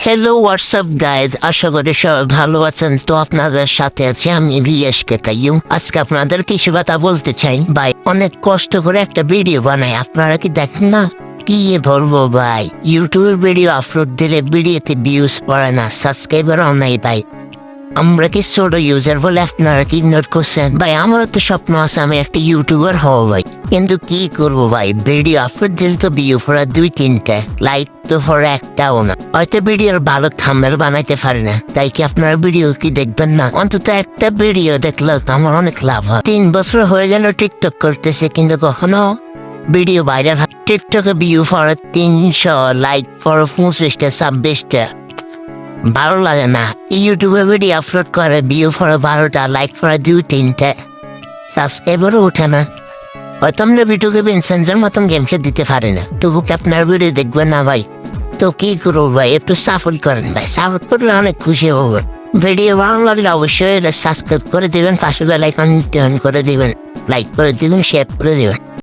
Hello WhatsApp guys, আশা করি সবাই ভালো আছেন। তো আপনাদের সাথে আছি আমি রিয়াজকে কাইয়ুম। আজকে আপনাদের কিছু কথা বলতে চাই। ভাই অনেক কষ্ট করে একটা ভিডিও বানাই, আপনারা কি দেখেন না? কি বলবো ভাই, ইউটিউবে ভিডিও আপলোড দিলে ভিডিওতে ভিউজ পড়ে না, সাবস্ক্রাইবারও নাই ভাই। আমরা কি ছোট ইউজার বলে আপনারা কি ইগনোর করছেন? ভাই আমারও তো স্বপ্ন আছে আমি একটা ইউটিউবার হব ভাই, কিন্তু কি করবো ভাই, ভিডিও আপলোড দিলে তো ভিউ পড়া 2-3টা, লাইক তো পড়া একটাও না। হয়তো ভিডিওর ভালো থাম্বনেল বানাইতে পারে না, তাই কি আপনারা ভিডিও কি দেখবেন না? অন্তত একটা ভিডিও দেখলে তো আমার অনেক লাভ হয়। 3 বছর হয়ে গেল টিকটক করতেছে, কিন্তু কখনো ভিডিও ভাইরাল হয়। টিকটকে ভিউ পড়া 300, লাইক পড়া 25টা 26টা, ভালো লাগে না। ইউটিউবে ভিডিও আপলোড করে ভিউ পড়ে 12টা, লাইক পড়ে 2-3টা, সাবস্ক্রাইবারও ওঠে না। হয়তো আমরা ভিডিওকে ভিনসেন্সের মতন গেম খেলে দিতে পারি না, তবু কি আপনার ভিডিও দেখবেন না ভাই? তো কি করবো ভাই, একটু সাপোর্ট করেন ভাই, সাপোর্ট করলে অনেক খুশি হবো। ভিডিও ভালো লাগলে অবশ্যই সাবস্ক্রাইব করে দিবেন, পাশে বেল আইকন অন করে দিবেন, লাইক করে দিবেন, শেয়ার করে দিবেন।